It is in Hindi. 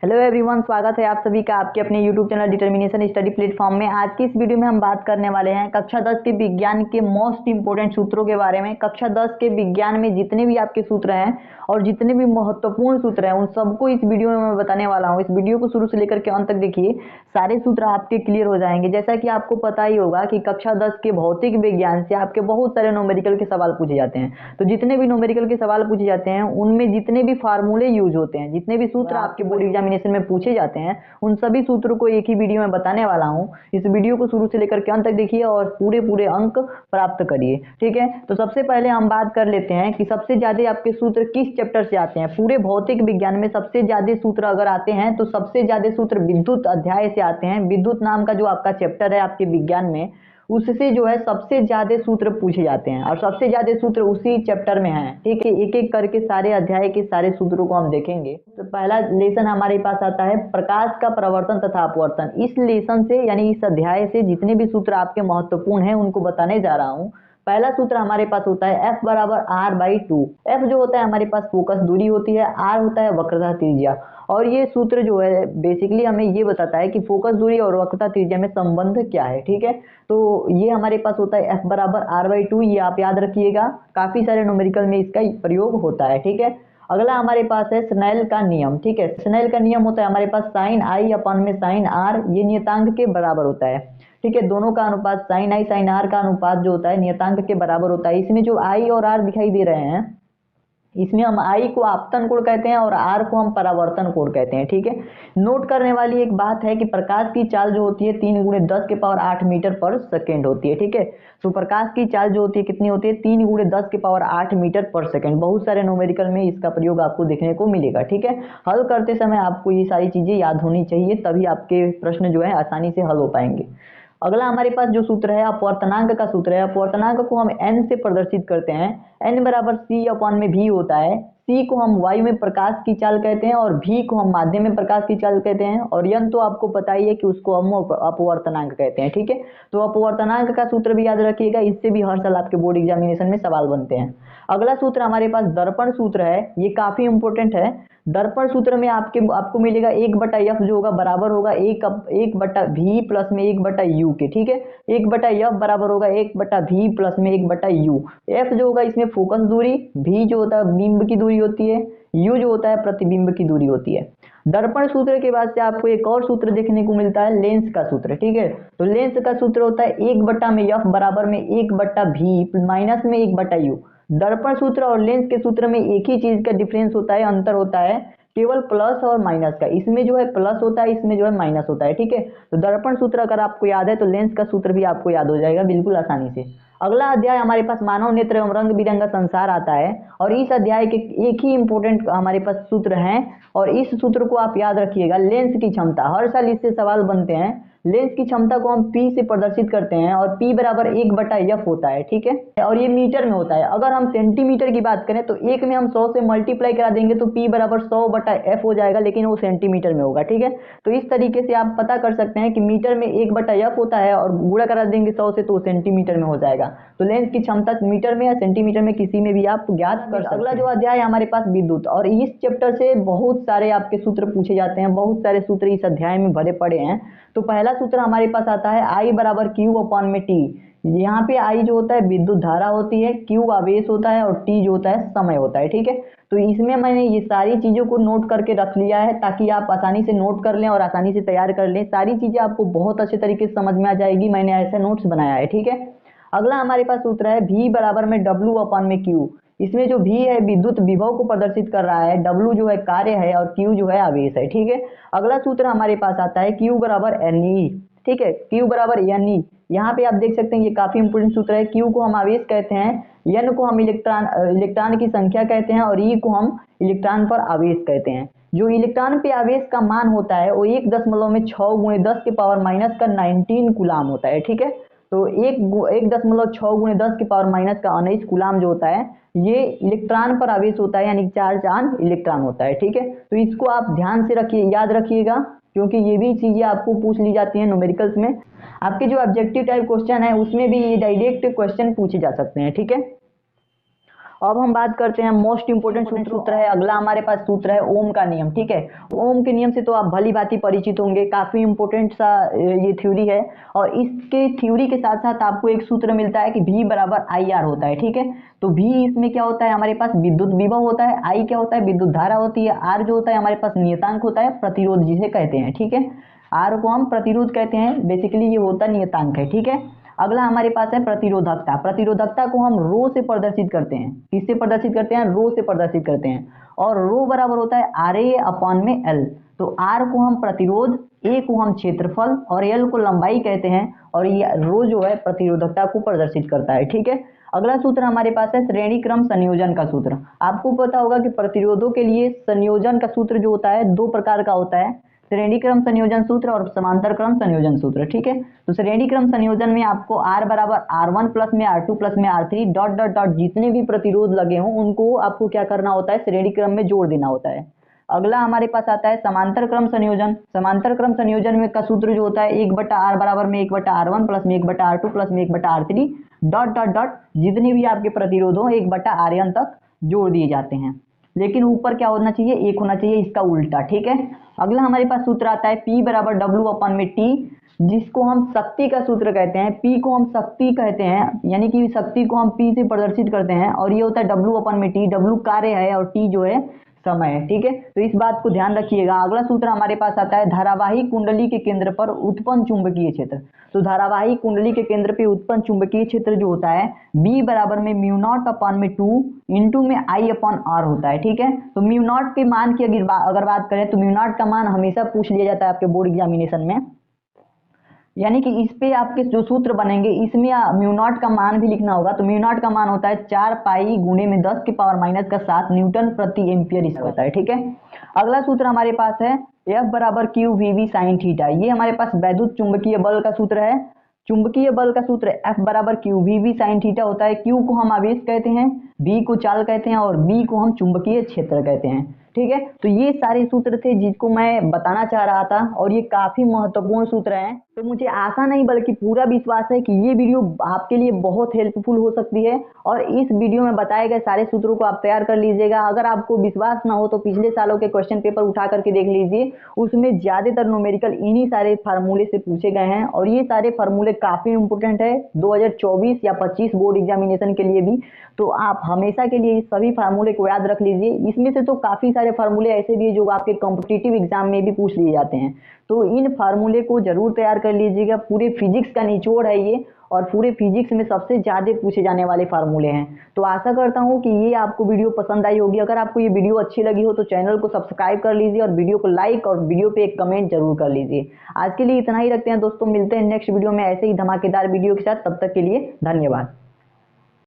हेलो एवरीवन, स्वागत है आप सभी का आपके अपने YouTube channel determination study platform में। आज की इस वीडियो में हम बात करने वाले हैं कक्षा 10 के विज्ञान के मोस्ट इंपोर्टेंट सूत्रों के बारे में। कक्षा 10 के विज्ञान में जितने भी आपके सूत्र हैं और जितने भी महत्वपूर्ण सूत्र हैं उन सबको इस वीडियो में मैं बताने वाला हूं। इस वीडियो को शुरू से लेकर के अंत तक देखिए, सारे सूत्र आपके क्लियर हो जाएंगे। जैसा कि आपको पता ही होगा कि कक्षा 10 के भौतिक विज्ञान से आपके बहुत सारे न्यूमेरिकल के सवाल पूछे जाते हैं। तो जितने भी न्यूमेरिकल के सवाल पूछे जाते हैं उनमें जितने भी फार्मूले यूज होते हैं, जितने भी सूत्र आपके बोर्ड एग्जामिनेशन में पूछे जाते हैं, उन सभी सूत्रों को एक ही वीडियो में बताने वाला हूं। इस वीडियो को शुरू से लेकर के अंत तक देखिए और पूरे अंक प्राप्त करिए। ठीक है, तो सबसे पहले हम बात कर लेते हैं कि सबसे ज्यादा आपके सूत्र किस चैप्टर से आते हैं। पूरे भौतिक विज्ञान में सबसे ज्यादा सूत्र अगर आते हैं तो सबसे ज्यादा सूत्र विद्युत अध्याय से आते हैं। विद्युत नाम का जो आपका चैप्टर है आपके विज्ञान में, उससे जो है सबसे ज्यादा सूत्र पूछे जाते हैं और सबसे ज्यादा सूत्र उसी चैप्टर में है। ठीक है, एक एक करके सारे अध्याय के सारे सूत्रों को हम देखेंगे। तो पहला लेसन हमारे पास आता है प्रकाश का प्रवर्तन तथा अपवर्तन। इस लेसन से यानी इस अध्याय से जितने भी सूत्र आपके महत्वपूर्ण हैं उनको बताने जा रहा हूं। पहला सूत्र हमारे पास होता है F बराबर R/2। F जो होता है हमारे पास फोकस दूरी होती है, R होता है वक्रता त्रिज्या। और ये सूत्र जो है बेसिकली हमें ये बताता है कि फोकस दूरी और वक्रता त्रिज्या में संबंध क्या है। ठीक है, तो ये हमारे पास होता है F बराबर R/2। ये आप याद रखिएगा, काफी सारे न्यूमेरिकल में इसका प्रयोग होता है। ठीक है, अगला हमारे पास है स्नेल का नियम। ठीक है, स्नेल का नियम होता है हमारे पास साइन आई अपन में साइन आर, ये नियतांक के बराबर होता है। ठीक है, दोनों का अनुपात साइन आई साइन आर का अनुपात जो होता है नियतांक के बराबर होता है। इसमें जो आई और आर दिखाई दे रहे हैं, इसमें हम आई को आपतन कोण कहते हैं और आर को हम परावर्तन कोण कहते हैं। ठीक है, नोट करने वाली एक बात है कि प्रकाश की चाल जो होती है 3 × 10⁸ मीटर पर सेकेंड होती है। ठीक है, तो प्रकाश की चाल जो होती है कितनी होती है, 3 × 10⁸ मीटर पर सेकेंड। बहुत सारे न्यूमेरिकल में इसका प्रयोग आपको देखने को मिलेगा। ठीक है, हल करते समय आपको ये सारी चीजें याद होनी चाहिए, तभी आपके प्रश्न जो है आसानी से हल हो पाएंगे। अगला हमारे पास जो सूत्र है अपवर्तनांक का सूत्र है। अपवर्तनांक को हम n से प्रदर्शित करते हैं। n बराबर c/v होता है। c को हम वायु में प्रकाश की चाल कहते हैं और v को हम माध्यम में प्रकाश की चाल कहते हैं और n तो आपको पता ही है कि उसको हम अपवर्तनांक कहते हैं। ठीक है, तो अपवर्तनांक का सूत्र भी याद रखिएगा, इससे भी हर साल आपके बोर्ड एग्जामिनेशन में सवाल बनते हैं। अगला सूत्र हमारे पास दर्पण सूत्र है, ये काफी इंपोर्टेंट है। दर्पण सूत्र में आपको मिलेगा 1/f जो होगा बराबर होगा 1/v प्लस में 1/u के। ठीक है, 1/f बराबर होगा 1/v प्लस में 1/u। f जो होगा इसमें फोकस दूरी, v जो होता है बिंब की दूरी होती है, u जो होता है प्रतिबिंब की दूरी होती है। दर्पण सूत्र के बाद से आपको एक और सूत्र देखने को मिलता है लेंस का सूत्र। ठीक है, तो लेंस का सूत्र होता है 1/f बराबर में 1/v माइनस में 1/u। दर्पण सूत्र और लेंस के सूत्र में एक ही चीज का डिफरेंस होता है, अंतर होता है केवल प्लस और माइनस का। इसमें जो है प्लस होता है, इसमें जो है माइनस होता है। ठीक है, तो दर्पण सूत्र अगर आपको याद है तो लेंस का सूत्र भी आपको याद हो जाएगा बिल्कुल आसानी से। अगला अध्याय हमारे पास मानव नेत्र एवं रंग बिरंगा संसार आता है और इस अध्याय के एक ही इंपोर्टेंट हमारे पास सूत्र हैं और इस सूत्र को आप याद रखिएगा। लेंस की क्षमता, हर साल इससे सवाल बनते हैं। लेंस की क्षमता को हम P से प्रदर्शित करते हैं और P बराबर 1/f होता है। ठीक है, और ये मीटर में होता है। अगर हम सेंटीमीटर की बात करें तो एक में हम 100 से मल्टीप्लाई करा देंगे तो P बराबर 100/f हो जाएगा, लेकिन वो सेंटीमीटर में होगा। ठीक है, तो इस तरीके से आप पता कर सकते हैं कि मीटर में 1/f होता है और गुणा करा देंगे 100 से तो सेंटीमीटर में हो जाएगा। तो लेंस की क्षमता मीटर में या सेंटीमीटर में किसी में भी आप ज्ञात कर सकते हैं। अगला जो अध्याय है हमारे पास विद्युत, और इस चैप्टर से बहुत सारे आपके सूत्र पूछे जाते हैं, बहुत सारे सूत्र इस अध्याय में भरे पड़े हैं। तो पहला सूत्र हमारे पास आता है I बराबर Q/T। यहाँ पे I जो होता है विद्युत धारा होती है, Q आवेश होता है और T जो होता है समय होता है। ठीक है, तो इसमें मैंने ये सारी चीजों को नोट करके रख लिया है ताकि आप आसानी से नोट कर लें और आसानी से तैयार कर लें। सारी चीजें आपको बहुत अच्छे तरीके से समझ में आ जाएगी, मैंने ऐसे नोट्स बनाया है। ठीक है, अगला हमारे पास सूत्र है V बराबर में W/Q। इसमें जो V है विद्युत विभव को प्रदर्शित कर रहा है, W जो है कार्य है और Q जो है आवेश है। ठीक है, अगला सूत्र हमारे पास आता है Q बराबर Ne। ठीक है, Q बराबर Ne, यहाँ पे आप देख सकते हैं ये काफी इंपोर्टेंट सूत्र है। Q को हम आवेश कहते हैं, N को हम इलेक्ट्रॉन की संख्या कहते हैं और E को हम इलेक्ट्रॉन पर आवेश कहते हैं। जो इलेक्ट्रॉन पे आवेश का मान होता है वो 1.6 × 10⁻⁹ कूलाम होता है। ठीक है, तो 1.6 × 10⁻⁻19 कूलाम जो होता है ये इलेक्ट्रॉन पर आवेश होता है, यानी चार्ज ऑन इलेक्ट्रॉन होता है। ठीक है, तो इसको आप ध्यान से रखिए, याद रखिएगा, क्योंकि ये भी चीजें आपको पूछ ली जाती हैं न्यूमेरिकल्स में। आपके जो ऑब्जेक्टिव टाइप क्वेश्चन है उसमें भी ये डायरेक्ट क्वेश्चन पूछे जा सकते हैं। ठीक है, अब हम बात करते हैं मोस्ट इंपोर्टेंट सूत्र है अगला हमारे पास सूत्र है ओम का नियम। ठीक है, ओम के नियम से तो आप भली भांति परिचित होंगे, काफी इंपोर्टेंट सा ये थ्योरी है। और इसके थ्योरी के साथ साथ आपको एक सूत्र मिलता है कि V बराबर IR होता है। ठीक है, तो V इसमें क्या होता है, हमारे पास विद्युत विभव होता है, I क्या होता है, विद्युत धारा होती है, R जो होता है हमारे पास नियतांक होता है, प्रतिरोध जिसे कहते हैं। ठीक है, R को हम प्रतिरोध कहते हैं, बेसिकली ये होता नियतांक है। ठीक है, अगला हमारे पास है प्रतिरोधकता। प्रतिरोधकता को हम रो से प्रदर्शित करते हैं, किससे प्रदर्शित करते हैं, रो से प्रदर्शित करते हैं। और रो बराबर होता है RA अपॉन में L। तो R को हम प्रतिरोध, A को हम क्षेत्रफल और L को लंबाई कहते हैं। और ये रो जो है प्रतिरोधकता को प्रदर्शित करता है। ठीक है, अगला सूत्र हमारे पास है श्रेणी क्रम संयोजन का सूत्र। आपको पता होगा कि प्रतिरोधों के लिए संयोजन का सूत्र जो होता है दो प्रकार का होता है, श्रेणी क्रम संयोजन सूत्र और समांतर क्रम संयोजन सूत्र। ठीक है, तो श्रेणी क्रम संयोजन में आपको R बराबर R1 प्लस में R2 प्लस में R3 डॉट डॉट डॉट जितने भी प्रतिरोध लगे हों उनको आपको क्या करना होता है, श्रेणी क्रम में जोड़ देना होता है। अगला हमारे पास आता है समांतर क्रम संयोजन। समांतर क्रम संयोजन में का सूत्र जो होता है 1/R बराबर में 1/R1 प्लस में 1/R2 प्लस में 1/R3 डॉट डॉट डॉट जितने भी आपके प्रतिरोध हो 1/RN तक जोड़ दिए जाते हैं। लेकिन ऊपर क्या होना चाहिए, एक होना चाहिए, इसका उल्टा। ठीक है, अगला हमारे पास सूत्र आता है P बराबर W अपॉन में T, जिसको हम शक्ति का सूत्र कहते हैं। P को हम शक्ति कहते हैं, यानी कि शक्ति को हम P से प्रदर्शित करते हैं। और ये होता है W अपॉन में T, W कार्य है और T जो है समय है। ठीक है, तो इस बात को ध्यान रखिएगा। अगला सूत्र हमारे पास आता है धारावाही कुंडली के केंद्र पर उत्पन्न चुंबकीय क्षेत्र। तो धारावाही कुंडली के केंद्र पे उत्पन्न चुंबकीय क्षेत्र जो होता है B बराबर में म्यू नॉट अपॉन में 2 इंटू में I अपॉन R होता है। ठीक है, तो म्यू नॉट के मान की अगर बात करें तो म्यू नॉट का मान हमेशा पूछ लिया जाता है आपके बोर्ड एग्जामिनेशन में, यानी कि इस पे आपके जो सूत्र बनेंगे इसमें म्यू नॉट का मान भी लिखना होगा। तो म्यू नॉट का मान होता है 4 पाई गुणे में 10 की पावर माइनस का 7 न्यूटन प्रति एम्पियर इसका होता है। ठीक है, अगला सूत्र हमारे पास है F बराबर Q V V sine theta. ये हमारे पास वैद्युत चुंबकीय बल का सूत्र है। चुंबकीय बल का सूत्र F बराबर Q V V sine theta होता है। Q को हम आवेश कहते हैं, V को चाल कहते हैं और B को हम चुंबकीय क्षेत्र कहते हैं। ठीक है, तो ये सारे सूत्र थे जिसको मैं बताना चाह रहा था और ये काफी महत्वपूर्ण सूत्र हैं। तो मुझे आशा नहीं बल्कि पूरा विश्वास है कि ये वीडियो आपके लिए बहुत हेल्पफुल हो सकती है और इस वीडियो में बताए गए सारे सूत्रों को आप तैयार कर लीजिएगा। अगर आपको विश्वास ना हो तो पिछले सालों के क्वेश्चन पेपर उठा करके देख लीजिए, उसमें ज्यादातर न्यूमेरिकल इन्हीं सारे फार्मूले से पूछे गए हैं और ये सारे फार्मूले काफी इंपोर्टेंट है 2024 या 25 बोर्ड एग्जामिनेशन के लिए भी। तो आप हमेशा के लिए इस सभी फार्मूले को याद रख लीजिए। इसमें से तो काफी सारे फार्मूले ऐसे भी है जो आपके कॉम्पिटिटिव एग्जाम में भी पूछ लिए जाते हैं, तो इन फार्मूले को जरूर तैयार कर लीजिएगा। पूरे फिजिक्स का निचोड़ है ये और पूरे फिजिक्स में सबसे ज्यादा पूछे जाने वाले फार्मूले हैं। तो आशा करता हूं कि ये आपको वीडियो पसंद आई होगी। अगर आपको ये वीडियो अच्छी लगी हो तो चैनल को सब्सक्राइब कर लीजिए और वीडियो को लाइक और वीडियो पे एक कमेंट जरूर कर लीजिए। आज के लिए इतना ही रखते हैं दोस्तों, मिलते हैं नेक्स्ट वीडियो में ऐसे ही धमाकेदार वीडियो के साथ। तब तक के लिए धन्यवाद।